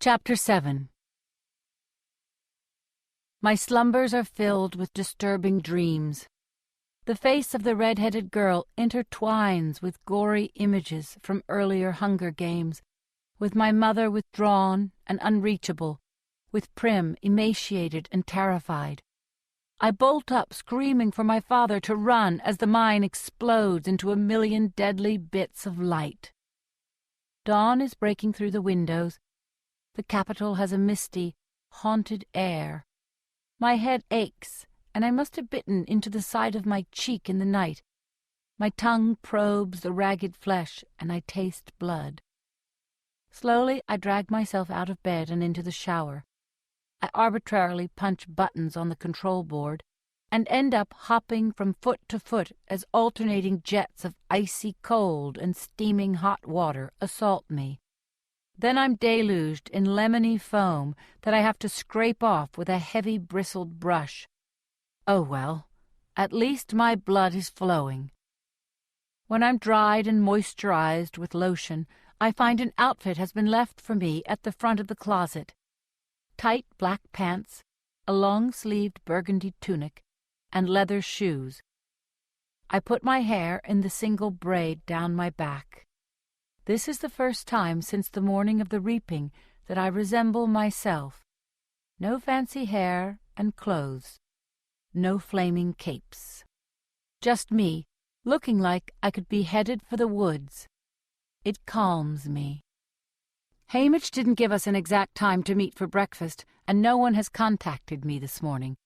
Chapter 7. My slumbers are filled with disturbing dreams. The face of the red-headed girl intertwines with gory images from earlier Hunger Games, with my mother withdrawn and unreachable, with Prim emaciated and terrified. I bolt up, screaming for my father to run as the mine explodes into a million deadly bits of light. Dawn is breaking through the windows. The capital has a misty, haunted air. My head aches, and I must have bitten into the side of my cheek in the night. My tongue probes the ragged flesh, and I taste blood. Slowly I drag myself out of bed and into the shower. I arbitrarily punch buttons on the control board and end up hopping from foot to foot as alternating jets of icy cold and steaming hot water assault me. Then I'm deluged in lemony foam that I have to scrape off with a heavy bristled brush. Oh well, at least my blood is flowing. When I'm dried and moisturized with lotion, I find an outfit has been left for me at the front of the closet. Tight black pants, a long-sleeved burgundy tunic, and leather shoes. I put my hair in the single braid down my back. This is the first time since the morning of the reaping that I resemble myself. No fancy hair and clothes. No flaming capes. Just me, looking like I could be headed for the woods. It calms me. Hamish didn't give us an exact time to meet for breakfast, and no one has contacted me this morning.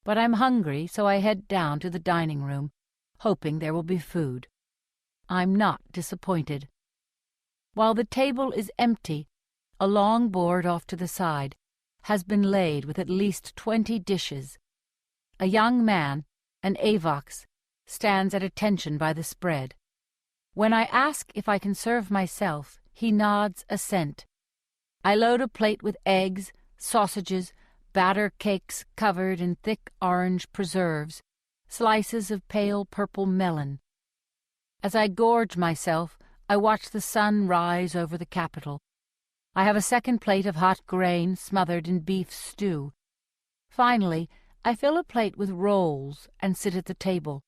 But I'm hungry, so I head down to the dining room, hoping there will be food. I'm not disappointed. While the table is empty, a long board off to the side has been laid with at least 20 dishes. A young man, an avox, stands at attention by the spread. When I ask if I can serve myself, he nods assent. I load a plate with eggs, sausages, batter cakes covered in thick orange preserves, slices of pale purple melon. As I gorge myself, I watch the sun rise over the capital. I have a second plate of hot grain smothered in beef stew. Finally, I fill a plate with rolls and sit at the table,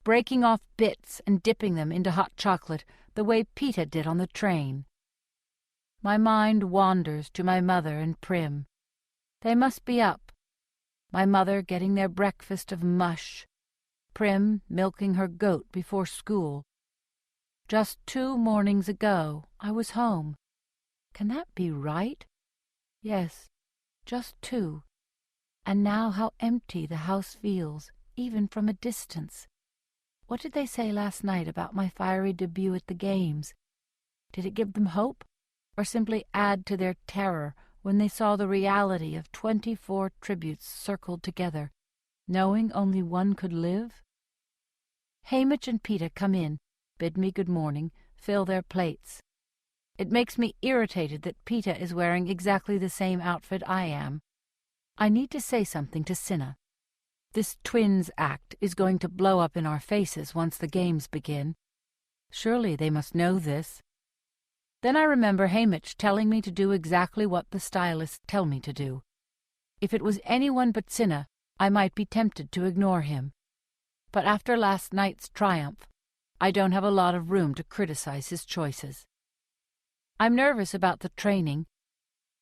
breaking off bits and dipping them into hot chocolate the way Peeta did on the train. My mind wanders to my mother and Prim. They must be up. My mother getting their breakfast of mush, Prim milking her goat before school. Just 2 mornings ago, I was home. Can that be right? Yes, just 2. And now how empty the house feels, even from a distance. What did they say last night about my fiery debut at the games? Did it give them hope, or simply add to their terror when they saw the reality of 24 tributes circled together, knowing only one could live? Hamish and Peeta come in, bid me good morning, fill their plates. It makes me irritated that Peeta is wearing exactly the same outfit I am. I need to say something to Cinna. This twins act is going to blow up in our faces once the games begin. Surely they must know this. Then I remember Hamish telling me to do exactly what the stylists tell me to do. If it was anyone but Cinna, I might be tempted to ignore him. But after last night's triumph, I don't have a lot of room to criticize his choices. I'm nervous about the training.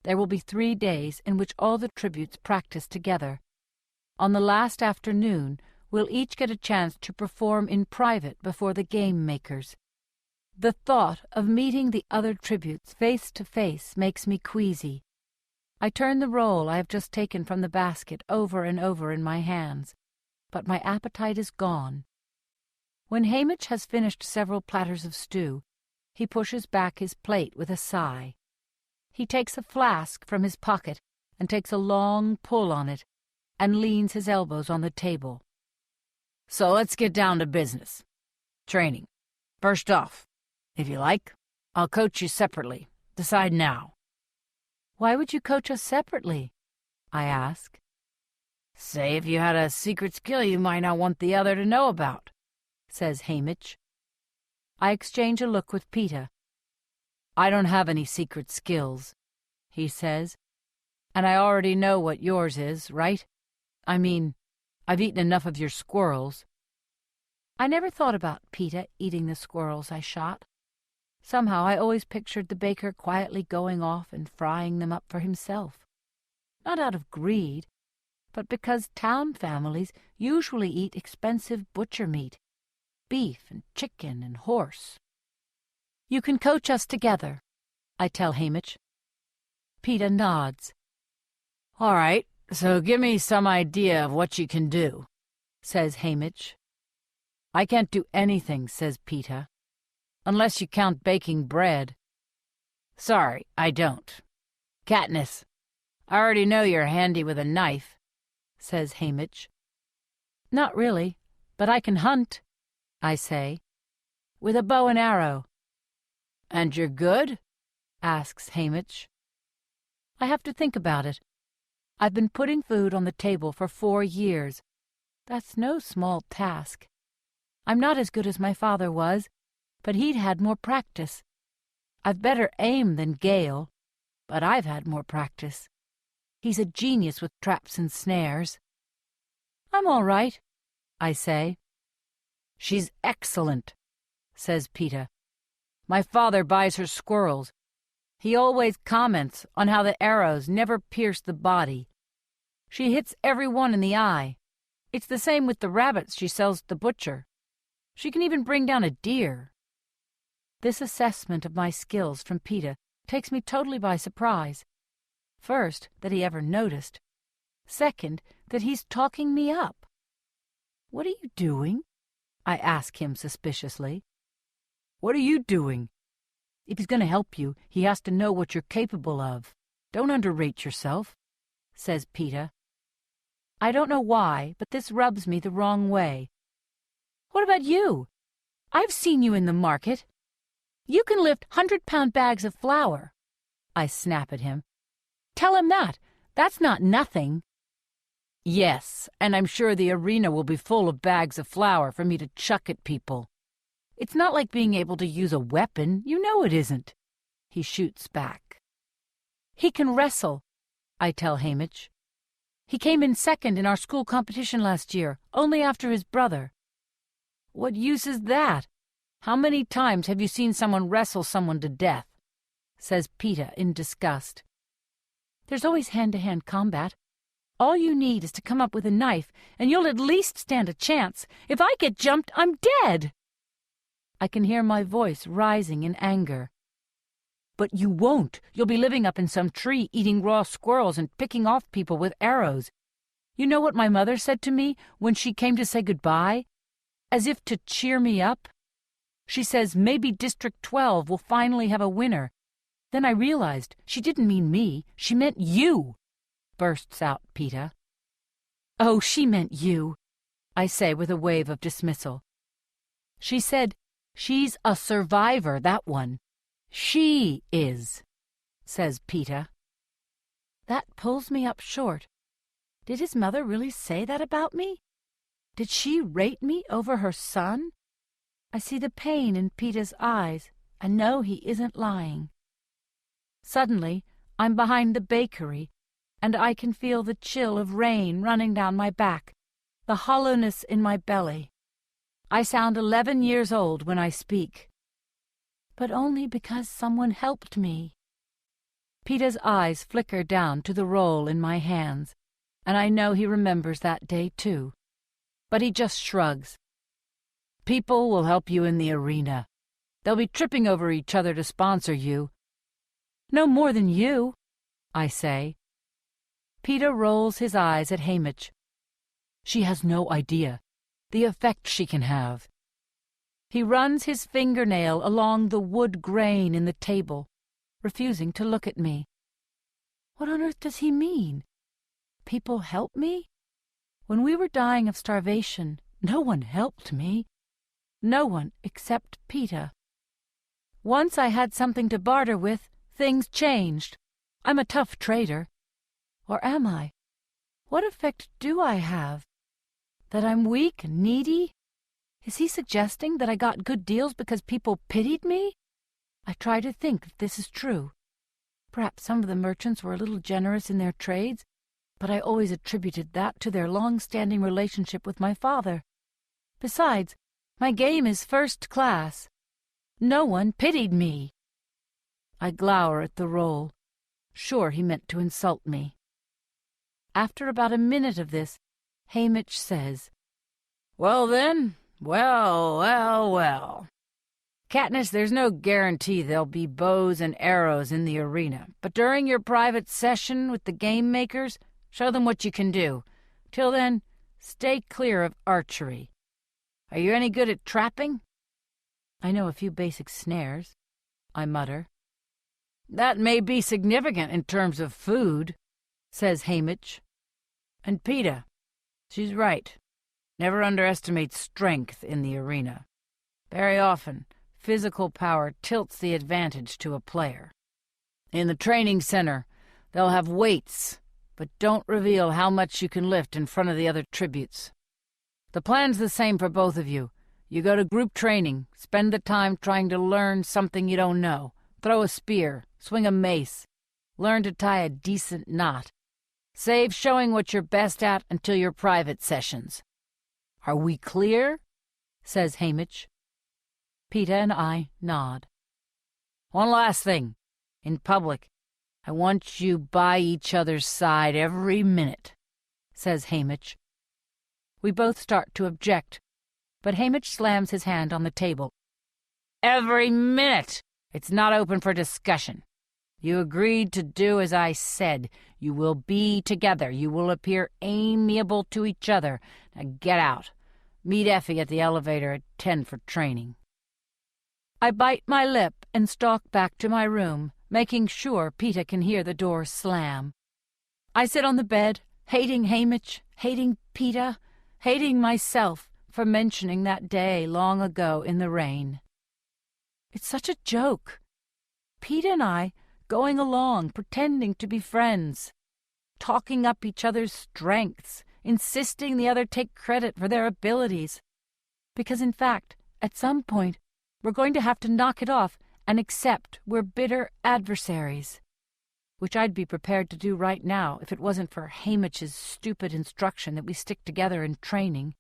There will be 3 days in which all the tributes practice together. On the last afternoon, we'll each get a chance to perform in private before the game makers. The thought of meeting the other tributes face to face makes me queasy. I turn the roll I have just taken from the basket over and over in my hands, but my appetite is gone. When Hamish has finished several platters of stew, he pushes back his plate with a sigh. He takes a flask from his pocket and takes a long pull on it, and leans his elbows on the table. So let's get down to business. Training. First off, if you like, I'll coach you separately. Decide now. Why would you coach us separately? I ask. Say if you had a secret skill you might not want the other to know about, says Hamish. I exchange a look with Peeta. I don't have any secret skills. he says. "And I already know what yours is, right? I mean, I've eaten enough of your squirrels." I never thought about Peter eating the squirrels I shot. Somehow I always pictured the baker quietly going off and frying them up for himself. Not out of greed, but because town families usually eat expensive butcher meat, beef and chicken and horse. "You can coach us together," I tell Hamish. Peter nods. "All right, so give me some idea of what you can do," says Hamish. "I can't do anything," says Peter, "unless you count baking bread." "Sorry, I don't. Katniss, I already know you're handy with a knife," says Hamish. "Not really, but I can hunt," I say, "with a bow and arrow." "And you're good?" asks Hamish. I have to think about it. I've been putting food on the table for 4 years. That's no small task. I'm not as good as my father was, but he'd had more practice. I've better aim than Gale, but I've had more practice. He's a genius with traps and snares. "I'm all right," I say. "She's excellent," says Peter. "My father buys her squirrels. He always comments on how the arrows never pierce the body. She hits every one in the eye. It's the same with the rabbits she sells to the butcher. She can even bring down a deer." This assessment of my skills from Peter takes me totally by surprise. First, that he ever noticed. Second, that he's talking me up. "What are you doing?" I ask him suspiciously. "What are you doing? If he's going to help you, he has to know what you're capable of. Don't underrate yourself," says Peter. I don't know why, but this rubs me the wrong way. "What about you? I've seen you in the market. You can lift 100-pound bags of flour," I snap at him. "Tell him that. That's not nothing." "Yes, and I'm sure the arena will be full of bags of flour for me to chuck at people. It's not like being able to use a weapon. You know it isn't," he shoots back. "He can wrestle," I tell Hamish. "He came in second in our school competition last year, only after his brother." "What use is that? How many times have you seen someone wrestle someone to death?" says Peter in disgust. "There's always hand-to-hand combat. All you need is to come up with a knife, and you'll at least stand a chance. If I get jumped, I'm dead." I can hear my voice rising in anger. "But you won't. You'll be living up in some tree, eating raw squirrels and picking off people with arrows. You know what my mother said to me when she came to say goodbye? As if to cheer me up. She says maybe District 12 will finally have a winner. Then I realized she didn't mean me. She meant you," bursts out Peter. "Oh, she meant you," I say with a wave of dismissal. "She said she's a survivor, that one. She is," says Peter. That pulls me up short. Did his mother really say that about me? Did she rate me over her son? I see the pain in Peter's eyes and know he isn't lying. Suddenly, I'm behind the bakery, and I can feel the chill of rain running down my back, the hollowness in my belly. I sound 11 years old when I speak. But only because someone helped me. Peter's eyes flicker down to the roll in my hands, and I know he remembers that day too. But he just shrugs. "People will help you in the arena. They'll be tripping over each other to sponsor you." "No more than you," I say. Peter rolls his eyes at Hamish. "She has no idea the effect she can have." He runs his fingernail along the wood grain in the table, refusing to look at me. What on earth does he mean? People help me? When we were dying of starvation, no one helped me. No one except Peter. Once I had something to barter with, things changed. I'm a tough trader. Or am I? What effect do I have? That I'm weak and needy? Is he suggesting that I got good deals because people pitied me? I try to think that this is true. Perhaps some of the merchants were a little generous in their trades, but I always attributed that to their long-standing relationship with my father. Besides, my game is first class. No one pitied me. I glower at the roll. Sure, he meant to insult me. After about a minute of this, Hamish says, "Well then, well. Katniss, there's no guarantee there'll be bows and arrows in the arena, but during your private session with the game makers, show them what you can do. Till then, stay clear of archery. Are you any good at trapping?" "I know a few basic snares," I mutter. "That may be significant in terms of food," says Hamish. "And Peeta, she's right. Never underestimate strength in the arena. Very often, physical power tilts the advantage to a player. In the training center, they'll have weights, but don't reveal how much you can lift in front of the other tributes. The plan's the same for both of you. You go to group training, spend the time trying to learn something you don't know, throw a spear, swing a mace, learn to tie a decent knot. Save showing what you're best at until your private sessions. Are we clear?" says Hamish. Peeta and I nod. "One last thing. In public, I want you by each other's side every minute," says Hamish. We both start to object, but Hamish slams his hand on the table. "Every minute! It's not open for discussion. You agreed to do as I said. You will be together. You will appear amiable to each other. Now get out. Meet Effie at the elevator at 10 for training." I bite my lip and stalk back to my room, making sure Peeta can hear the door slam. I sit on the bed, hating Hamish, hating Peeta, hating myself for mentioning that day long ago in the rain. It's such a joke. Peeta and I going along, pretending to be friends, talking up each other's strengths, insisting the other take credit for their abilities. Because, in fact, at some point, we're going to have to knock it off and accept we're bitter adversaries, which I'd be prepared to do right now if it wasn't for Hamish's stupid instruction that we stick together in training.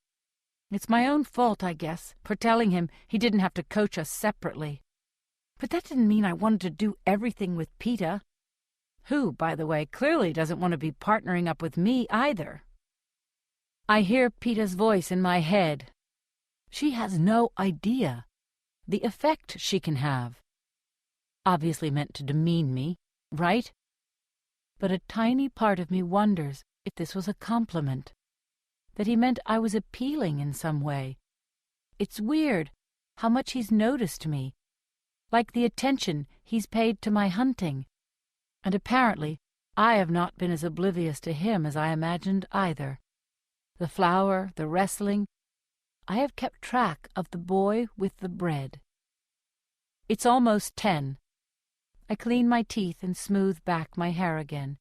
It's my own fault, I guess, for telling him he didn't have to coach us separately. But that didn't mean I wanted to do everything with Peeta, who, by the way, clearly doesn't want to be partnering up with me either. I hear Peeta's voice in my head. She has no idea the effect she can have. Obviously meant to demean me, right? But a tiny part of me wonders if this was a compliment, that he meant I was appealing in some way. It's weird how much he's noticed me, like the attention he's paid to my hunting, and apparently I have not been as oblivious to him as I imagined either. The flower, the wrestling, I have kept track of the boy with the bread. It's almost 10. I clean my teeth and smooth back my hair again.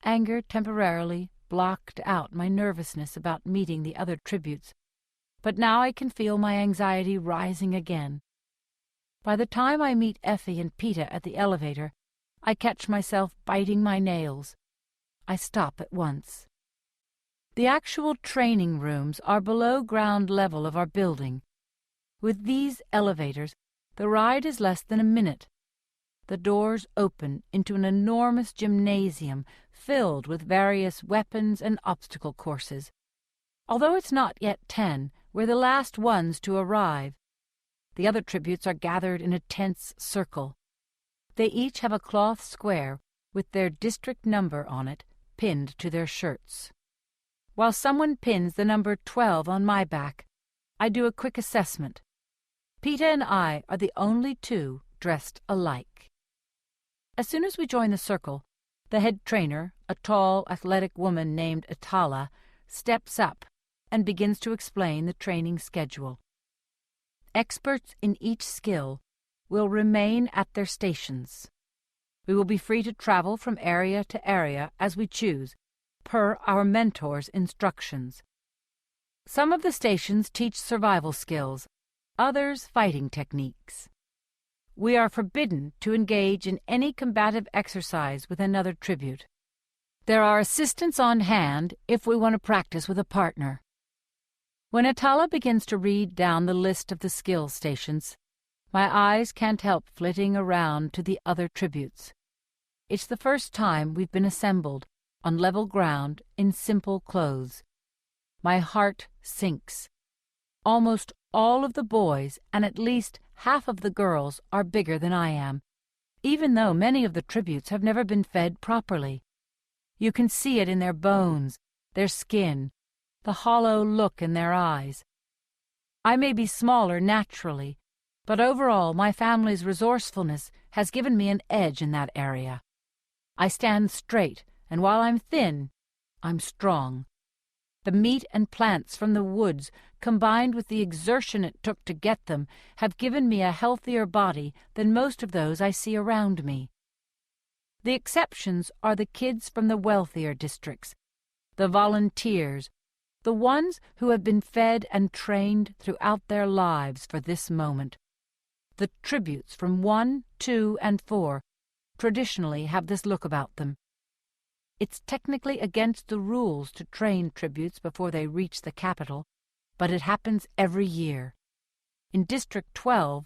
Anger temporarily blocked out my nervousness about meeting the other tributes, but now I can feel my anxiety rising again. By the time I meet Effie and Peeta at the elevator, I catch myself biting my nails. I stop at once. The actual training rooms are below ground level of our building. With these elevators, the ride is less than a minute. The doors open into an enormous gymnasium filled with various weapons and obstacle courses. Although it's not yet 10, we're the last ones to arrive. The other tributes are gathered in a tense circle. They each have a cloth square with their district number on it pinned to their shirts. While someone pins the number 12 on my back, I do a quick assessment. Peeta and I are the only two dressed alike. As soon as we join the circle, the head trainer, a tall, athletic woman named Atala, steps up and begins to explain the training schedule. Experts in each skill will remain at their stations. We will be free to travel from area to area as we choose, per our mentor's instructions. Some of the stations teach survival skills, others fighting techniques. we are forbidden to engage in any combative exercise with another tribute. There are assistants on hand if we want to practice with a partner. When Atala begins to read down the list of the skill stations, my eyes can't help flitting around to the other tributes. It's the first time we've been assembled on level ground in simple clothes. My heart sinks. Almost all of the boys and at least half of the girls are bigger than I am, even though many of the tributes have never been fed properly. You can see it in their bones, their skin, the hollow look in their eyes. I may be smaller naturally, but overall my family's resourcefulness has given me an edge in that area. I stand straight, and while I'm thin, I'm strong. The meat and plants from the woods, combined with the exertion it took to get them, have given me a healthier body than most of those I see around me. The exceptions are the kids from the wealthier districts, the volunteers, the ones who have been fed and trained throughout their lives for this moment. The tributes from 1, 2, and 4 traditionally have this look about them. It's technically against the rules to train tributes before they reach the capital, but it happens every year. In District 12,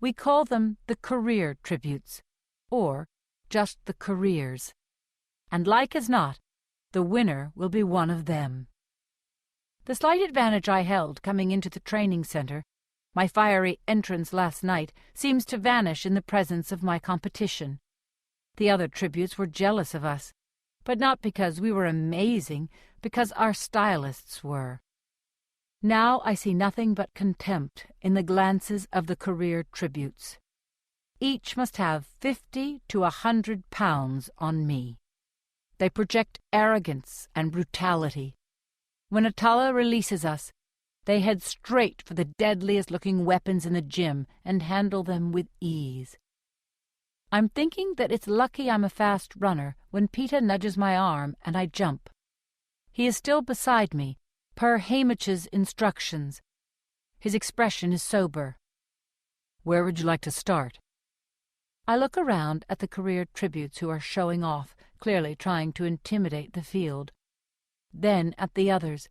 we call them the career tributes, or just the careers. And like as not, the winner will be one of them. The slight advantage I held coming into the training center, my fiery entrance last night, seems to vanish in the presence of my competition. The other tributes were jealous of us, but not because we were amazing, because our stylists were. Now I see nothing but contempt in the glances of the career tributes. Each must have 50 to 100 pounds on me. They project arrogance and brutality. When Atala releases us, they head straight for the deadliest-looking weapons in the gym and handle them with ease. I'm thinking that it's lucky I'm a fast runner when Peter nudges my arm and I jump. He is still beside me, per Hamish's instructions. His expression is sober. "Where would you like to start?" I look around at the career tributes who are showing off, clearly trying to intimidate the field. Then at the others,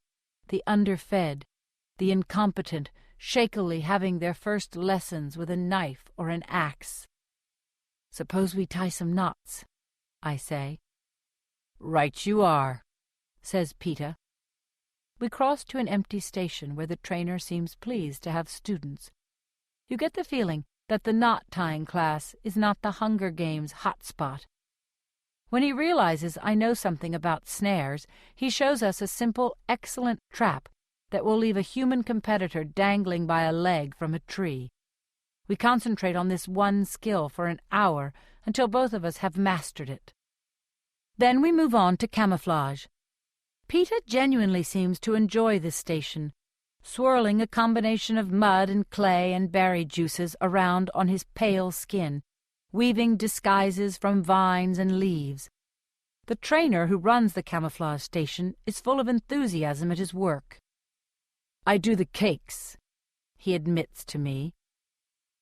the underfed, the incompetent, shakily having their first lessons with a knife or an axe. "Suppose we tie some knots," I say. "Right you are," says Peter. We cross to an empty station where the trainer seems pleased to have students. You get the feeling that the knot-tying class is not the Hunger Games hotspot. When he realizes I know something about snares, he shows us a simple, excellent trap that will leave a human competitor dangling by a leg from a tree. We concentrate on this one skill for an hour until both of us have mastered it. Then we move on to camouflage. Peter genuinely seems to enjoy this station, swirling a combination of mud and clay and berry juices around on his pale skin, weaving disguises from vines and leaves. The trainer who runs the camouflage station is full of enthusiasm at his work. "I do the cakes," he admits to me.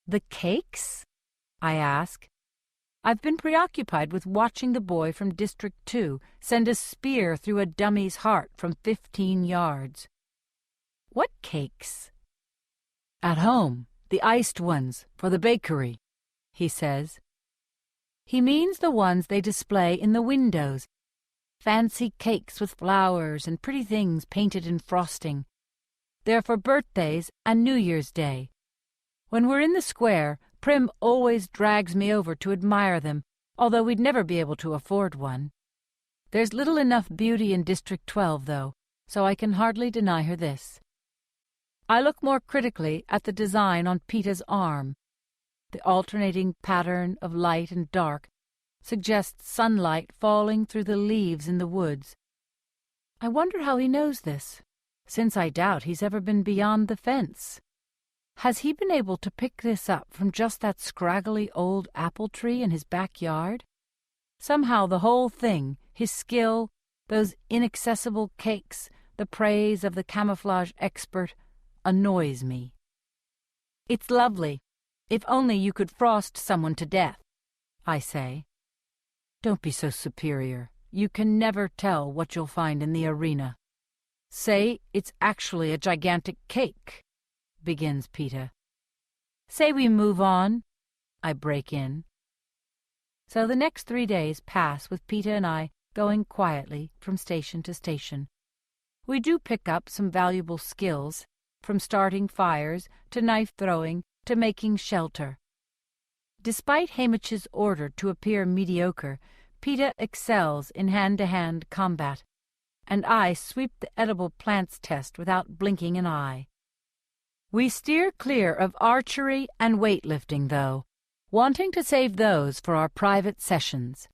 "The cakes?" I ask. I've been preoccupied with watching the boy from District 2 send a spear through a dummy's heart from 15 yards. "What cakes?" "At home, the iced ones, for the bakery," he says. He means the ones they display in the windows, fancy cakes with flowers and pretty things painted in frosting. They're for birthdays and New Year's Day. When we're in the square, Prim always drags me over to admire them, although we'd never be able to afford one. There's little enough beauty in District 12, though, so I can hardly deny her this. I look more critically at the design on Peter's arm. The alternating pattern of light and dark suggests sunlight falling through the leaves in the woods. I wonder how he knows this, since I doubt he's ever been beyond the fence. Has he been able to pick this up from just that scraggly old apple tree in his backyard? Somehow the whole thing, his skill, those inaccessible cakes, the praise of the camouflage expert, annoys me. It's lovely, If only you could frost someone to death, I say. Don't be so superior. You can never tell what you'll find in the arena. Say it's actually a gigantic cake, begins Peter. Say we move on, I break in. So the next 3 days pass with Peter and I going quietly from station to station. We do pick up some valuable skills, from starting fires to knife throwing to making shelter. Despite Hamish's order to appear mediocre, Peter excels in hand-to-hand combat, and I sweep the edible plants test without blinking an eye. We steer clear of archery and weightlifting, though, wanting to save those for our private sessions.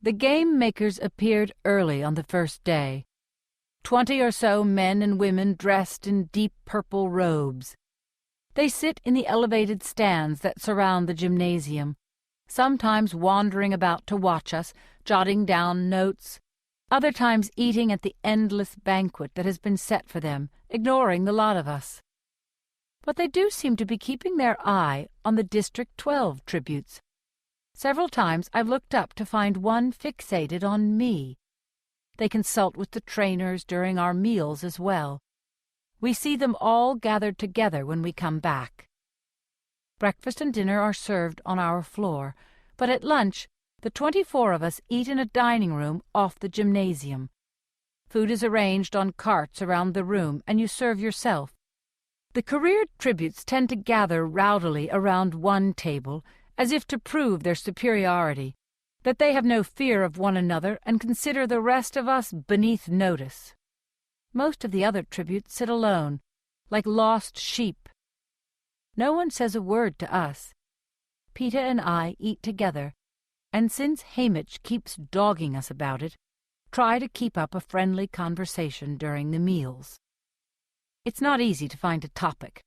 The game makers appeared early on the first day. 20 or so men and women dressed in deep purple robes. They sit in the elevated stands that surround the gymnasium, sometimes wandering about to watch us, jotting down notes, other times eating at the endless banquet that has been set for them, ignoring the lot of us. But they do seem to be keeping their eye on the District 12 tributes. Several times I've looked up to find one fixated on me. They consult with the trainers during our meals as well. We see them all gathered together when we come back. Breakfast and dinner are served on our floor, but at lunch the 24 of us eat in a dining room off the gymnasium. Food is arranged on carts around the room, and you serve yourself. The careered tributes tend to gather rowdily around one table, as if to prove their superiority, that they have no fear of one another and consider the rest of us beneath notice. Most of the other tributes sit alone, like lost sheep. No one says a word to us. Peter and I eat together, and since Hamish keeps dogging us about it, try to keep up a friendly conversation during the meals. It's not easy to find a topic.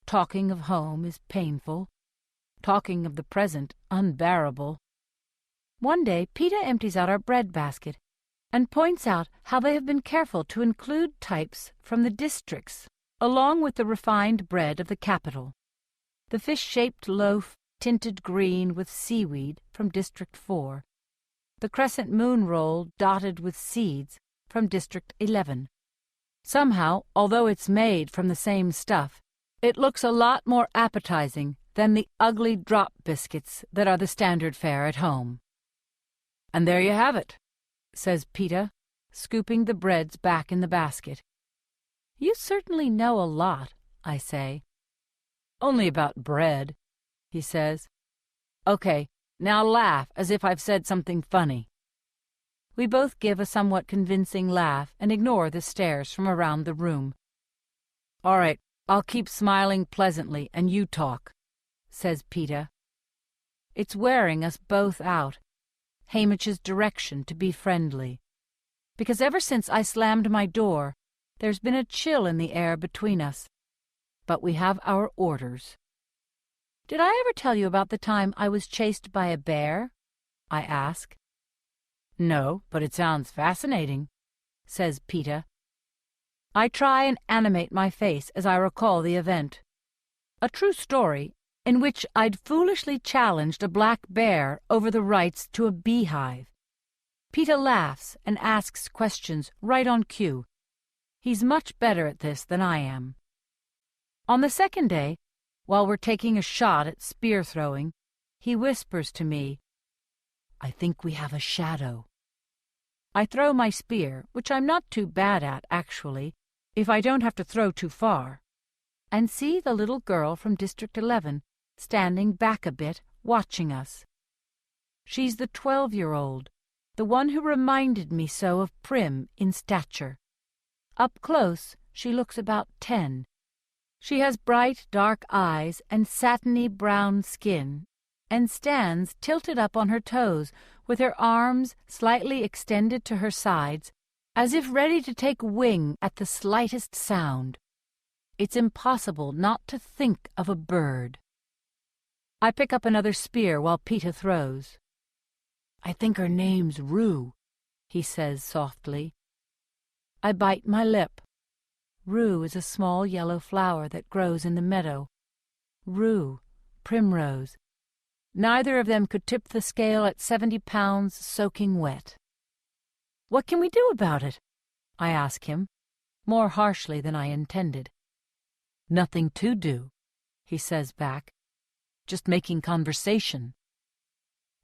Talking of home is painful. Talking of the present unbearable. One day Peter empties out our bread basket and points out how they have been careful to include types from the districts, along with the refined bread of the capital. The fish-shaped loaf tinted green with seaweed from District 4. The crescent moon roll dotted with seeds from District 11. Somehow, although it's made from the same stuff, it looks a lot more appetizing than the ugly drop biscuits that are the standard fare at home. And there you have it, says Peter, scooping the breads back in the basket. You certainly know a lot, I say. Only about bread, he says. Okay, now laugh as if I've said something funny. We both give a somewhat convincing laugh and ignore the stares from around the room. All right, I'll keep smiling pleasantly and you talk, says Peter. It's wearing us both out, Hamish's direction to be friendly, because ever since I slammed my door, there's been a chill in the air between us. But we have our orders. Did I ever tell you about the time I was chased by a bear? I ask. No, but it sounds fascinating, says Peter. I try and animate my face as I recall the event. A true story in which I'd foolishly challenged a black bear over the rights to a beehive. Peter laughs and asks questions right on cue. He's much better at this than I am. On the second day, while we're taking a shot at spear throwing, he whispers to me, I think we have a shadow. I throw my spear, which I'm not too bad at, actually, if I don't have to throw too far, and see the little girl from District 11 standing back a bit, watching us. She's the 12-year-old, the one who reminded me so of Prim in stature. Up close, she looks about 10. She has bright, dark eyes and satiny brown skin, and stands tilted up on her toes, with her arms slightly extended to her sides, as if ready to take wing at the slightest sound. It's impossible not to think of a bird. I pick up another spear while Peter throws. I think her name's Rue, he says softly. I bite my lip. Rue is a small yellow flower that grows in the meadow. Rue, Primrose. Neither of them could tip the scale at 70 pounds soaking wet. "What can we do about it?" I ask him, more harshly than I intended. "Nothing to do," he says back. "Just making conversation."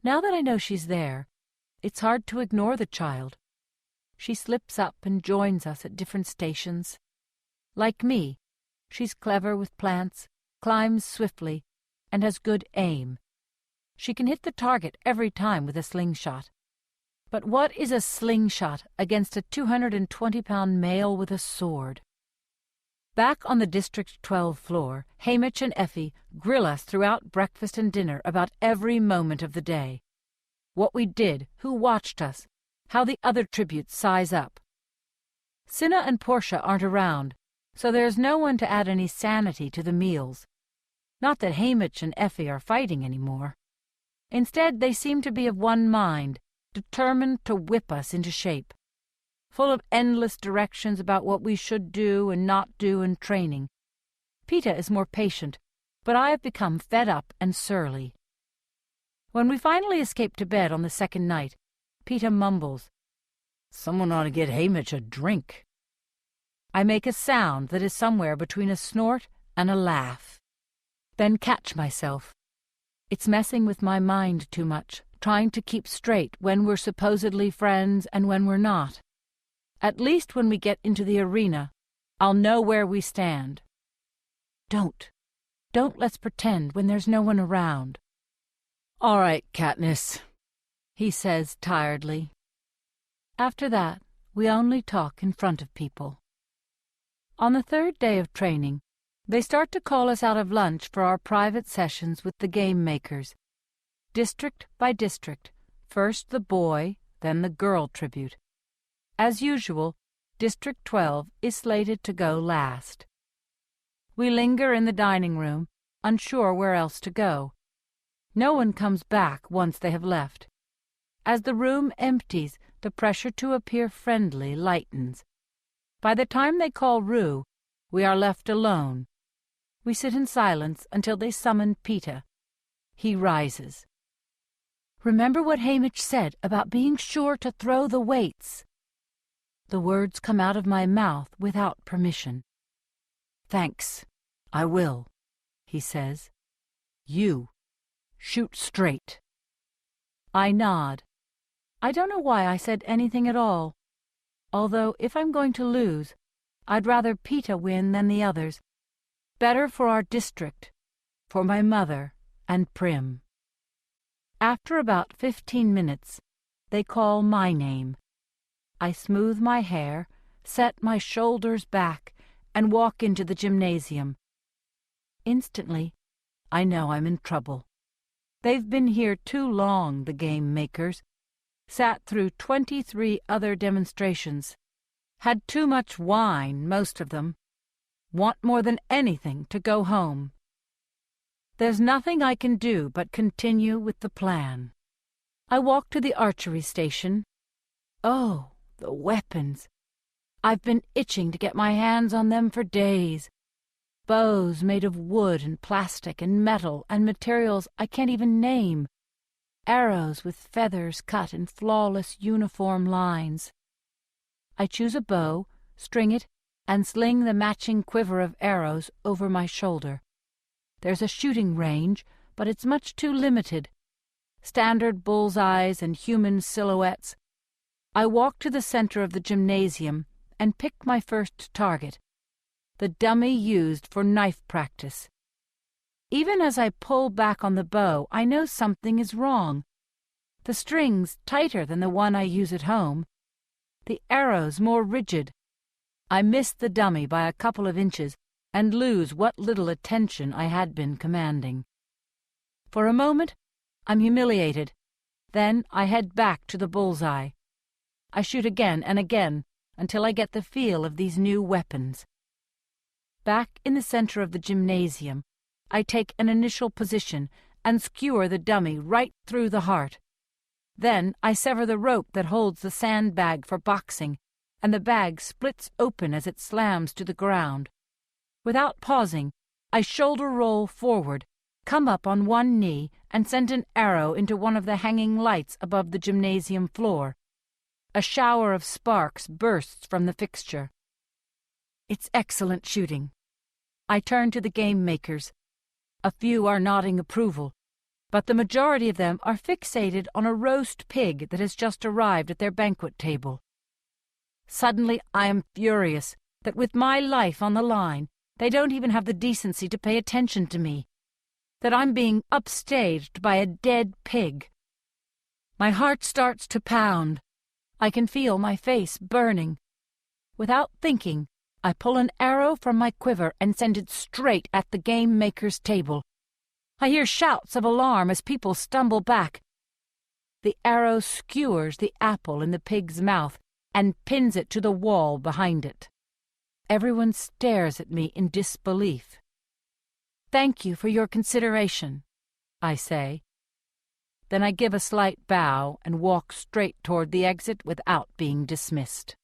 Now that I know she's there, it's hard to ignore the child. She slips up and joins us at different stations. Like me, she's clever with plants, climbs swiftly, and has good aim. She can hit the target every time with a slingshot. But what is a slingshot against a 220-pound male with a sword? Back on the District 12 floor, Hamish and Effie grill us throughout breakfast and dinner about every moment of the day. What we did, who watched us, how the other tributes size up. Cinna and Portia aren't around, so there's no one to add any sanity to the meals. Not that Hamish and Effie are fighting anymore. Instead, they seem to be of one mind, determined to whip us into shape. Full of endless directions about what we should do and not do in training. Peeta is more patient, but I have become fed up and surly. When we finally escape to bed on the second night, Peeta mumbles, "Someone ought to get Hamish a drink." I make a sound that is somewhere between a snort and a laugh. Then catch myself. It's messing with my mind too much, trying to keep straight when we're supposedly friends and when we're not. At least when we get into the arena, I'll know where we stand. Don't let's pretend when there's no one around. "All right, Katniss," he says tiredly. After that, we only talk in front of people. On the third day of training, they start to call us out of lunch for our private sessions with the game makers. District by district, first the boy, then the girl tribute. As usual, District 12 is slated to go last. We linger in the dining room, unsure where else to go. No one comes back once they have left. As the room empties, the pressure to appear friendly lightens. By the time they call Rue, we are left alone. We sit in silence until they summon Peeta. He rises. "Remember what Hamish said about being sure to throw the weights." The words come out of my mouth without permission. "Thanks, I will," he says. "You, shoot straight." I nod. I don't know why I said anything at all. Although, if I'm going to lose, I'd rather Peeta win than the others. Better for our district, for my mother and Prim. After about 15 minutes, they call my name. I smooth my hair, set my shoulders back, and walk into the gymnasium. Instantly, I know I'm in trouble. They've been here too long, the game makers. Sat through 23 other demonstrations. Had too much wine, most of them. Want more than anything to go home. There's nothing I can do but continue with the plan. I walk to the archery station. Oh, the weapons! I've been itching to get my hands on them for days. Bows made of wood and plastic and metal and materials I can't even name. Arrows with feathers cut in flawless uniform lines. I choose a bow, string it, and sling the matching quiver of arrows over my shoulder. There's a shooting range, but it's much too limited. Standard bullseyes and human silhouettes. I walk to the center of the gymnasium and pick my first target, the dummy used for knife practice. Even as I pull back on the bow, I know something is wrong. The string's tighter than the one I use at home. The arrow's more rigid. I miss the dummy by a couple of inches and lose what little attention I had been commanding. For a moment, I'm humiliated. Then I head back to the bullseye. I shoot again and again until I get the feel of these new weapons. Back in the center of the gymnasium, I take an initial position and skewer the dummy right through the heart. Then I sever the rope that holds the sandbag for boxing, and the bag splits open as it slams to the ground. Without pausing, I shoulder roll forward, come up on one knee, and send an arrow into one of the hanging lights above the gymnasium floor. A shower of sparks bursts from the fixture. It's excellent shooting. I turn to the game makers. A few are nodding approval, but the majority of them are fixated on a roast pig that has just arrived at their banquet table. Suddenly I am furious that with my life on the line, they don't even have the decency to pay attention to me, that I'm being upstaged by a dead pig. My heart starts to pound. I can feel my face burning. Without thinking, I pull an arrow from my quiver and send it straight at the game maker's table. I hear shouts of alarm as people stumble back. The arrow skewers the apple in the pig's mouth and pins it to the wall behind it. Everyone stares at me in disbelief. "Thank you for your consideration," I say. Then I give a slight bow and walk straight toward the exit without being dismissed.